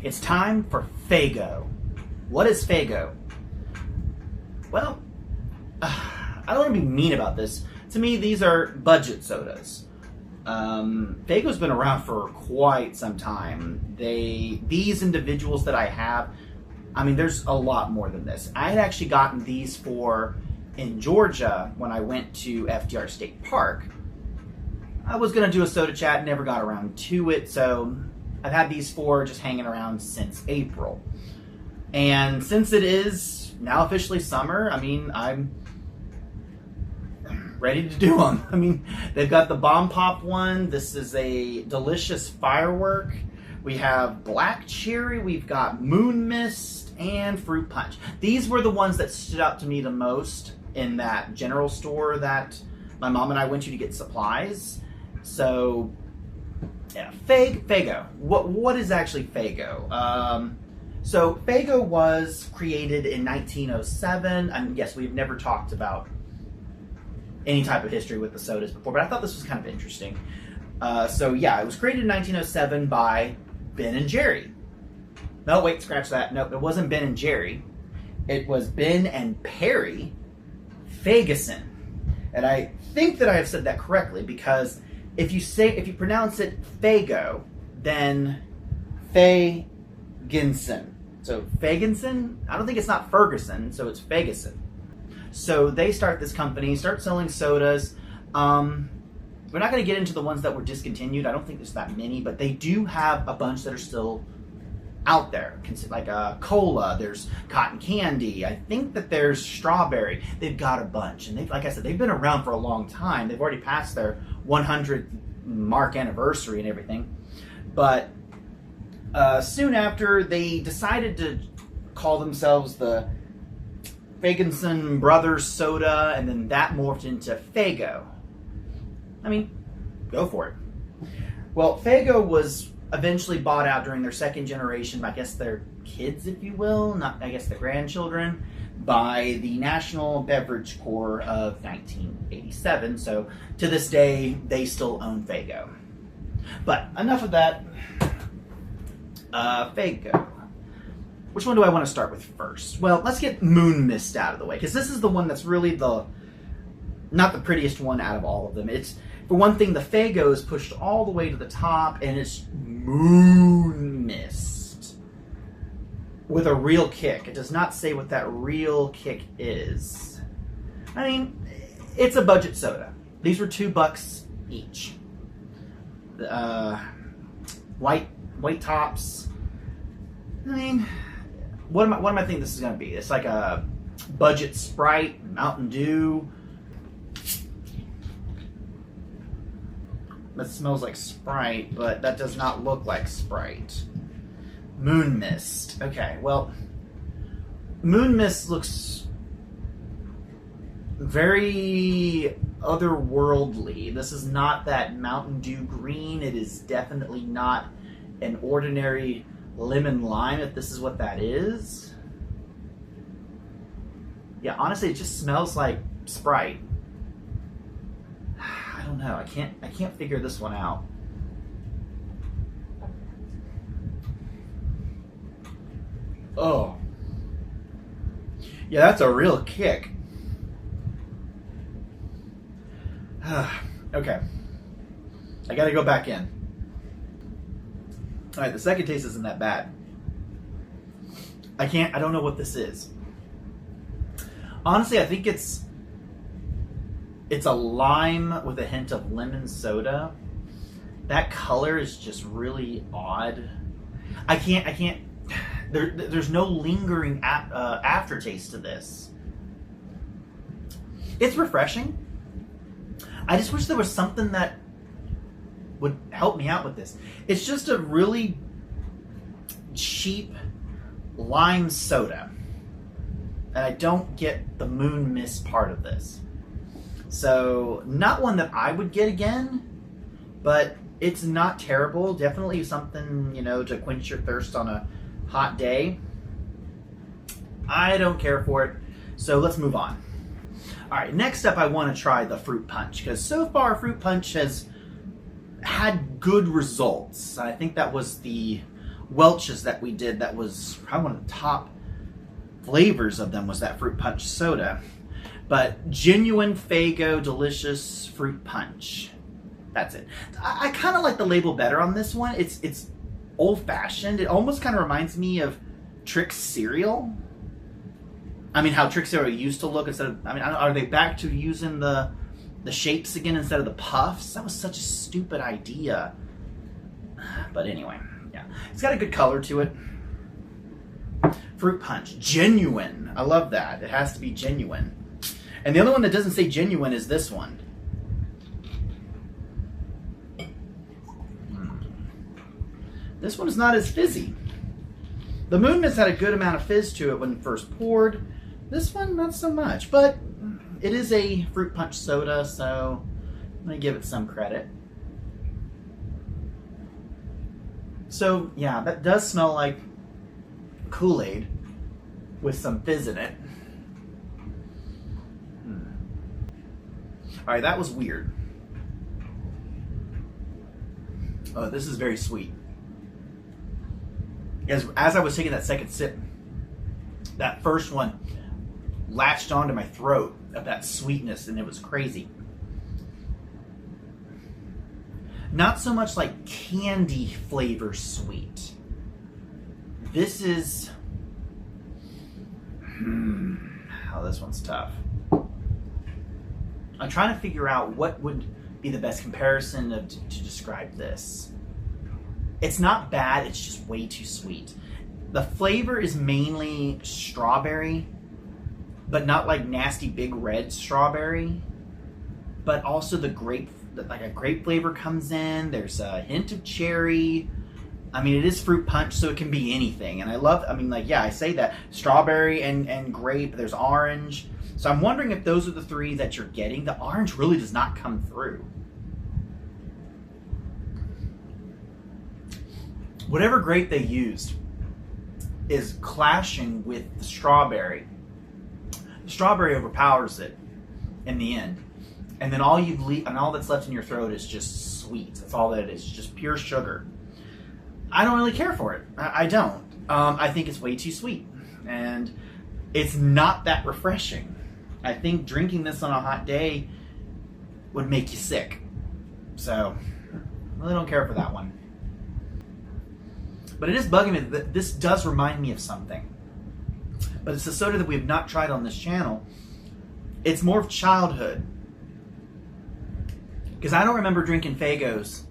It's time for Faygo. What is Faygo? Well, I don't want to be mean about this. To me, these are budget sodas. Faygo's been around for quite some time. These individuals that I have, I mean, there's a lot more than this. I had actually gotten these in Georgia when I went to FDR State Park. I was going to do a soda chat, never got around to it, so I've had these just hanging around since April. And since it is now officially summer, I mean, I'm ready to do them. I mean, they've got the Bomb Pop one. This is a delicious Firework. We have Black Cherry. We've got Moon Mist and Fruit Punch. These were the ones that stood out to me the most in that general store that my mom and I went to get supplies. So, yeah, Faygo. What is actually Faygo? So Faygo was created in 1907. And yes, we've never talked about any type of history with the sodas before, but I thought this was kind of interesting. So yeah, it was created in 1907 by Ben and Jerry. No, wait, scratch that. Nope, it wasn't Ben and Jerry. It was Ben and Perry Faygoson. And I think that I have said that correctly, because if you pronounce it Faygo, then Fayginson. So Fayginson, I don't think it's not Ferguson, so it's Faygoson. So they start this company, start selling sodas. We're not going to get into the ones that were discontinued. I don't think there's that many, but they do have a bunch that are still out there. Like cola, there's cotton candy. I think that there's strawberry. They've got a bunch. And like I said, they've been around for a long time. They've already passed their 100th mark anniversary and everything. But soon after, they decided to call themselves the Fayginson Brothers Soda, and then that morphed into Faygo. I mean, go for it. Well, Faygo was eventually bought out during their second generation, I guess their kids, if you will, not I guess the grandchildren, by the National Beverage Corps of 1987. So to this day, they still own Faygo. But enough of that. Faygo. Which one do I want to start with first? Well, let's get Moon Mist out of the way, because this is the one that's really not the prettiest one out of all of them. It's, for one thing, the Faygo is pushed all the way to the top, and it's Moon Mist with a real kick. It does not say what that real kick is. I mean, it's a budget soda. These were $2 each. White tops. I mean, what am I thinking this is going to be? It's like a budget Sprite, Mountain Dew. That smells like Sprite, but that does not look like Sprite. Moon Mist. Okay, well, Moon Mist looks very otherworldly. This is not that Mountain Dew green. It is definitely not an ordinary lemon lime, if this is what that is. Yeah, honestly, it just smells like Sprite. I don't know. I can't figure this one out. Oh. Yeah, that's a real kick. Okay. I gotta go back in. Alright, the second taste isn't that bad. I don't know what this is. Honestly, I think it's a lime with a hint of lemon soda. That color is just really odd. There's no lingering aftertaste to this. It's refreshing. I just wish there was something that would help me out with this. It's just a really cheap lime soda. And I don't get the Moon Mist part of this. So, not one that I would get again, but it's not terrible. Definitely something, to quench your thirst on a hot day. I don't care for it, so let's move on. Alright, next up I want to try the Fruit Punch, because so far Fruit Punch has had good results. I think that was the Welch's that we did that was probably one of the top flavors of them was that fruit punch soda. But genuine Faygo delicious fruit punch. That's it. I kind of like the label better on this one. It's old-fashioned. It almost kind of reminds me of Trix cereal. I mean, how Trix cereal used to look instead of, I mean, are they back to using the shapes again instead of the puffs? That was such a stupid idea. But anyway, yeah. It's got a good color to it. Fruit punch. Genuine. I love that. It has to be genuine. And the other one that doesn't say genuine is this one. This one is not as fizzy. The Moon Mist had a good amount of fizz to it when first poured. This one, not so much. But it is a fruit punch soda, so I'm going to give it some credit. So, yeah, that does smell like Kool-Aid with some fizz in it. Alright, that was weird. Oh, this is very sweet. As I was taking that second sip, that first one latched onto my throat of that sweetness, and it was crazy. Not so much like candy flavor sweet. This is... oh, this one's tough. I'm trying to figure out what would be the best comparison to describe this. It's not bad, it's just way too sweet. The flavor is mainly strawberry, but not like nasty big red strawberry. But also the grape, like a grape flavor comes in. There's a hint of cherry. I mean, it is fruit punch, so it can be anything. And I love, I mean, like, yeah, I say that. Strawberry and grape, there's orange. So I'm wondering if those are the three that you're getting. The orange really does not come through. Whatever grape they used is clashing with the strawberry. The strawberry overpowers it in the end. And then all that's left in your throat is just sweet. That's all that it is, just pure sugar. I don't really care for it. I don't. I think it's way too sweet. And it's not that refreshing. I think drinking this on a hot day would make you sick. So, I really don't care for that one. But it is bugging me that this does remind me of something. But it's a soda that we have not tried on this channel. It's more of childhood. Because I don't remember drinking Faygos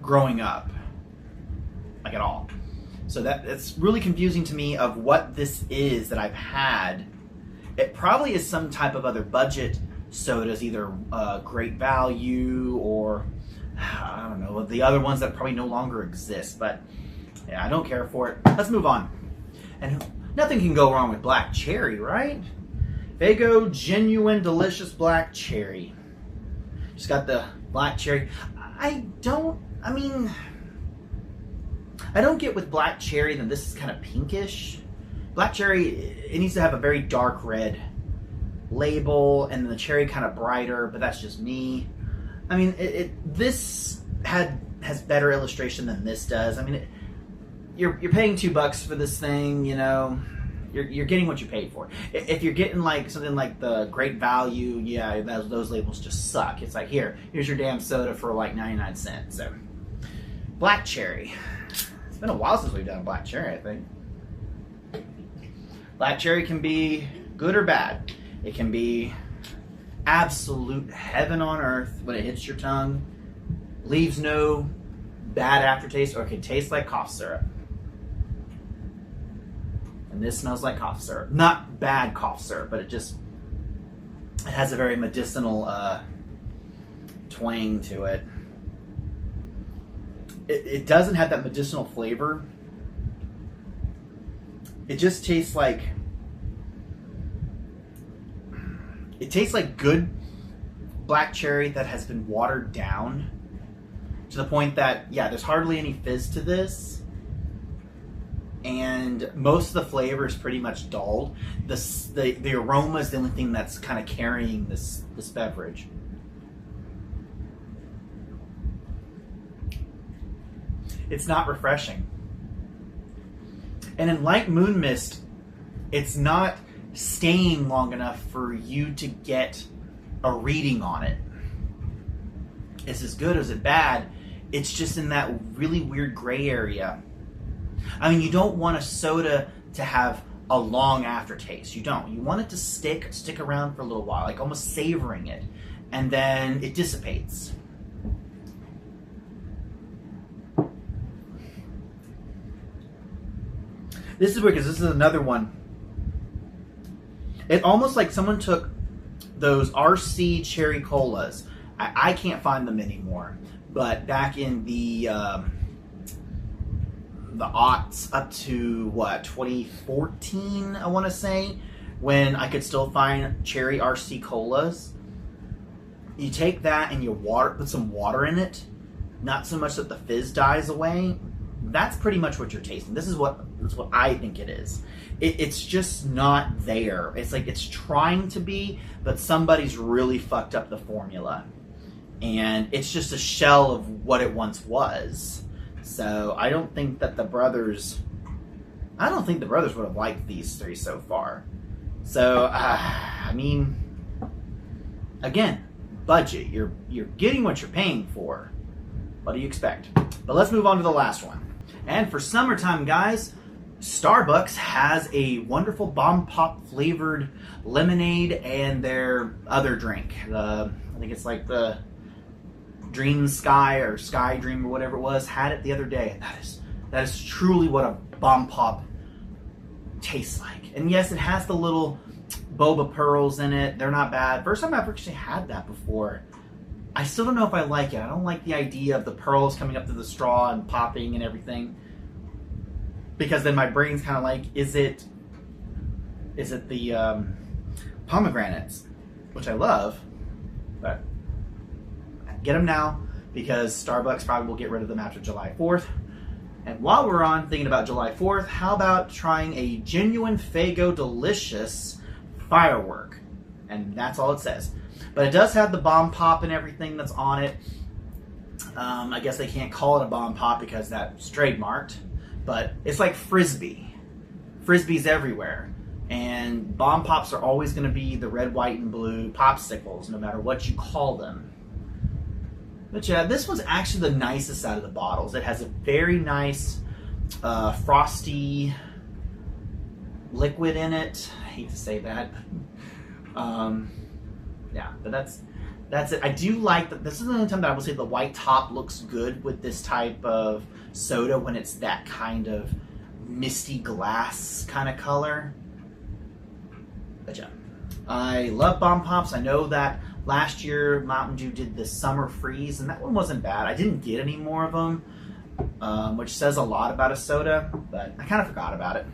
growing up. Like at all. So it's really confusing to me of what this is that I've had. It probably is some type of other budget sodas, either Great Value or, I don't know, the other ones that probably no longer exist. But yeah, I don't care for it. Let's move on. And nothing can go wrong with black cherry, right? Faygo Genuine Delicious Black Cherry. Just got the black cherry. I don't get with black cherry that this is kind of pinkish. Black cherry, it needs to have a very dark red label, and the cherry kind of brighter, but that's just me. I mean, this has better illustration than this does. I mean, you're paying $2 for this thing, you know. You're getting what you paid for. If you're getting like something like the Great Value, yeah, those labels just suck. It's like, here's your damn soda for like 99 cents. So, black cherry. It's been a while since we've done a black cherry, I think. Black cherry can be good or bad. It can be absolute heaven on earth when it hits your tongue, leaves no bad aftertaste, or it can taste like cough syrup. And this smells like cough syrup. Not bad cough syrup, but it has a very medicinal twang to it. It doesn't have that medicinal flavor. It just tastes like... It tastes like good black cherry that has been watered down to the point that, yeah, there's hardly any fizz to this. And most of the flavor is pretty much dulled. The aroma is the only thing that's kind of carrying this beverage. It's not refreshing. And in Light Moon Mist, it's not staying long enough for you to get a reading on it. Is it good or is it bad? It's just in that really weird gray area. I mean, you don't want a soda to have a long aftertaste. You don't. You want it to stick around for a little while, like almost savoring it, and then it dissipates. This is weird because this is another one. It almost like someone took those RC cherry colas. I can't find them anymore, but back in the aughts up to what, 2014, I want to say, when I could still find cherry RC colas. You take that and you put some water in it, not so much that the fizz dies away. That's pretty much what you're tasting. This is what I think it is. It's just not there. It's like it's trying to be, but somebody's really fucked up the formula. And it's just a shell of what it once was. So I don't think that the brothers would have liked these three so far. So, I mean, again, budget. You're getting what you're paying for. What do you expect? But let's move on to the last one. And for summertime, guys, Starbucks has a wonderful Bomb Pop flavored lemonade and their other drink. I think it's like the Dream Sky or Sky Dream or whatever it was. Had it the other day. That is truly what a Bomb Pop tastes like. And yes, it has the little boba pearls in it. They're not bad. First time I've actually had that before. I still don't know if I like it. I don't like the idea of the pearls coming up to the straw and popping and everything. Because then my brain's kind of like, is it the pomegranates, which I love, but get them now because Starbucks probably will get rid of them after July 4th. And while we're on thinking about July 4th, how about trying a genuine Faygo delicious Firework? And that's all it says. But it does have the Bomb Pop and everything that's on it. I guess they can't call it a Bomb Pop because that's trademarked. But it's like Frisbee. Frisbee's everywhere. And Bomb Pops are always going to be the red, white, and blue popsicles, no matter what you call them. But yeah, this one's actually the nicest out of the bottles. It has a very nice frosty liquid in it. I hate to say that. Yeah, but that's it. I do like that. This is the only time that I would say the white top looks good with this type of soda when it's that kind of misty glass kind of color. But yeah, I love Bomb Pops. I know that last year Mountain Dew did the Summer Freeze, and that one wasn't bad. I didn't get any more of them, which says a lot about a soda, but I kind of forgot about it.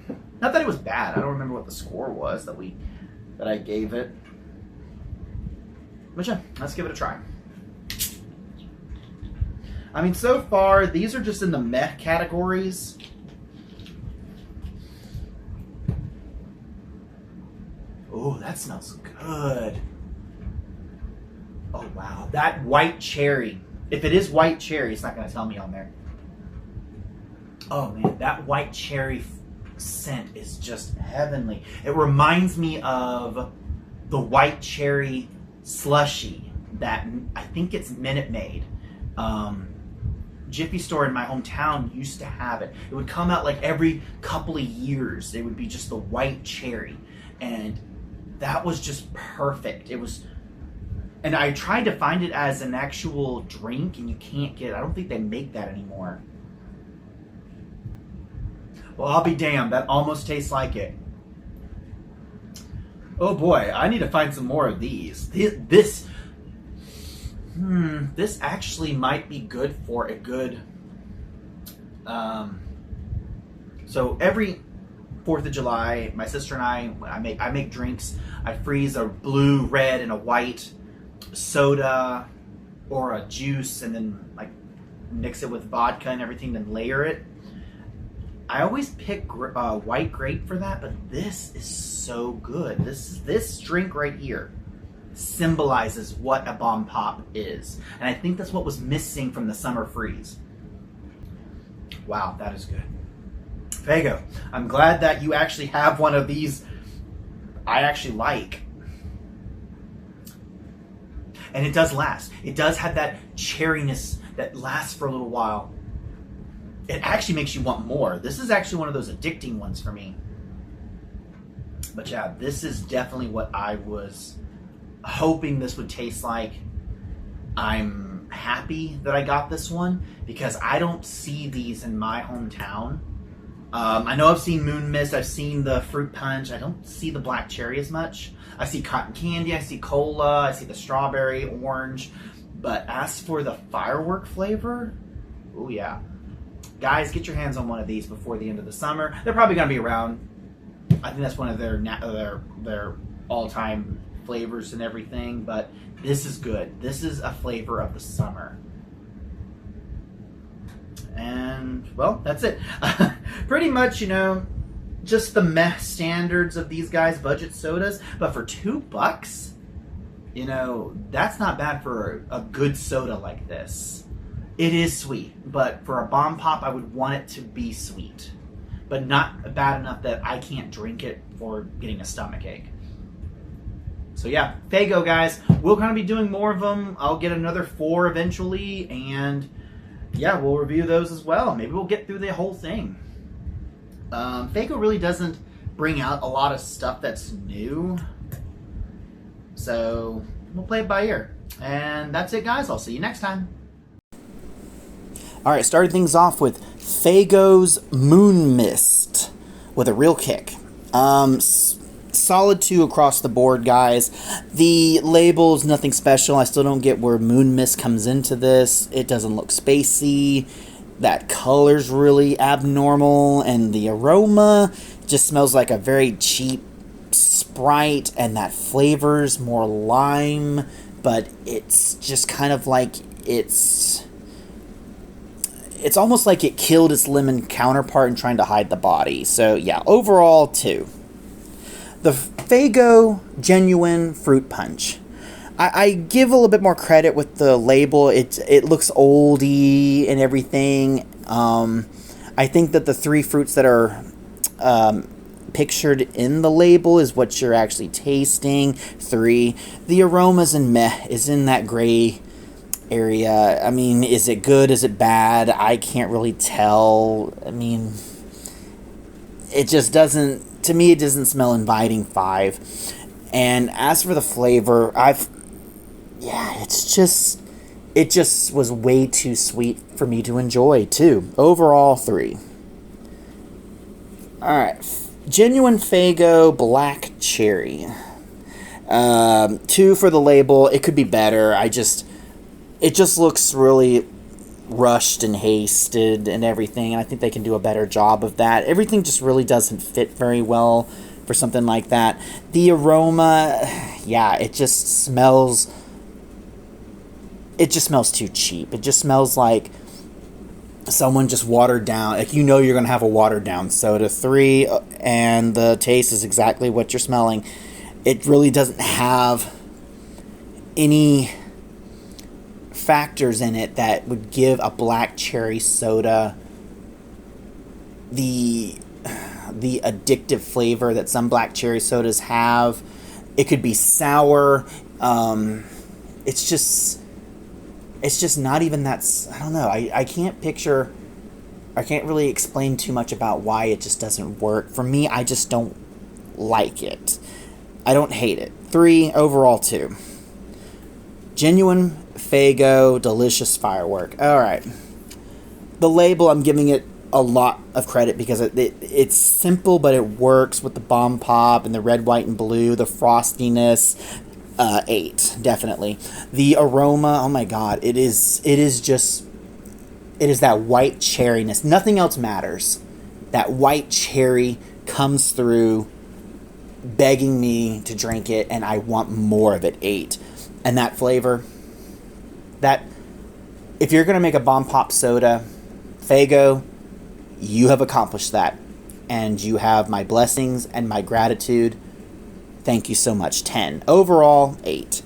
Not that it was bad. I don't remember what the score was that I gave it. But yeah, let's give it a try. I mean, so far, these are just in the meh categories. Oh, that smells good. Oh, wow. That white cherry. If it is white cherry, it's not going to tell me on there. Oh, man, that white cherry scent is just heavenly. It reminds me of the white cherry slushy that I think it's Minute Maid. Jiffy Store in my hometown used to have it. It would come out like every couple of years. It would be just the white cherry. And that was just perfect. It was, and I tried to find it as an actual drink and you can't get it. I don't think they make that anymore. Well, I'll be damned. That almost tastes like it. Oh boy, I need to find some more of these. This actually might be good for a good. So every 4th of July, my sister and I make drinks. I freeze a blue, red, and a white soda or a juice, and then like mix it with vodka and everything, then layer it. I always pick white grape for that, but this is so good. This drink right here symbolizes what a Bomb Pop is. And I think that's what was missing from the Summer Freeze. Wow, that is good. Faygo, I'm glad that you actually have one of these I actually like. And it does last. It does have that cherryness that lasts for a little while. It actually makes you want more. This is actually one of those addicting ones for me. But yeah, this is definitely what I was hoping this would taste like. I'm happy that I got this one because I don't see these in my hometown. I know I've seen Moon Mist, I've seen the Fruit Punch. I don't see the black cherry as much. I see cotton candy, I see cola, I see the strawberry, orange. But as for the Firework flavor, oh yeah. Guys, get your hands on one of these before the end of the summer. They're probably going to be around. I think that's one of their all-time flavors and everything. But this is good. This is a flavor of the summer. And, well, that's it. Pretty much, you know, just the meh standards of these guys' budget sodas. But for $2, you know, that's not bad for a good soda like this. It is sweet, but for a bomb pop, I would want it to be sweet. But not bad enough that I can't drink it for getting a stomachache. So yeah, Faygo, guys. We'll kind of be doing more of them. I'll get another 4 eventually, and yeah, we'll review those as well. Maybe we'll get through the whole thing. Faygo really doesn't bring out a lot of stuff that's new. So we'll play it by ear. And that's it, guys. I'll see you next time. Alright, started things off with Faygo's Moon Mist with a real kick. Solid 2 across the board, guys. The label's nothing special. I still don't get where Moon Mist comes into this. It doesn't look spacey. That color's really abnormal. And the aroma just smells like a very cheap Sprite. And that flavor's more lime. But it's just kind of like it's almost like it killed its lemon counterpart in trying to hide the body. So yeah, overall 2. The Faygo Genuine Fruit Punch. I give a little bit more credit with the label. It looks oldie and everything. I think that the 3 fruits that are pictured in the label is what you're actually tasting. 3. The aromas and meh is in that gray area. I mean, is it good? Is it bad? I can't really tell. I mean, it just doesn't, to me, it doesn't smell inviting. 5. And as for the flavor, it just was way too sweet for me to enjoy, too. Overall, 3. Alright, Genuine Faygo Black Cherry. 2 for the label. It could be better. It just looks really rushed and hasted and everything, and I think they can do a better job of that. Everything just really doesn't fit very well for something like that. The aroma, yeah, it just smells too cheap. It just smells like someone just watered down, like, you know, you're going to have a watered down soda. 3, and the taste is exactly what you're smelling. It really doesn't have any factors in it that would give a black cherry soda the addictive flavor that some black cherry sodas have. It could be sour. It's just not even that. I don't know. I can't really explain too much about why it just doesn't work. For me, I just don't like it. I don't hate it. 3, overall 2. Genuine Faygo Delicious Firework. Alright. The label, I'm giving it a lot of credit because it's simple, but it works with the bomb pop and the red, white, and blue, the frostiness. 8, definitely. The aroma, oh my god, it is that white cherryness. Nothing else matters. That white cherry comes through, begging me to drink it, and I want more of it. 8. And that flavor, that, if you're going to make a bomb pop soda, Faygo, you have accomplished that. And you have my blessings and my gratitude. Thank you so much. 10. Overall, 8.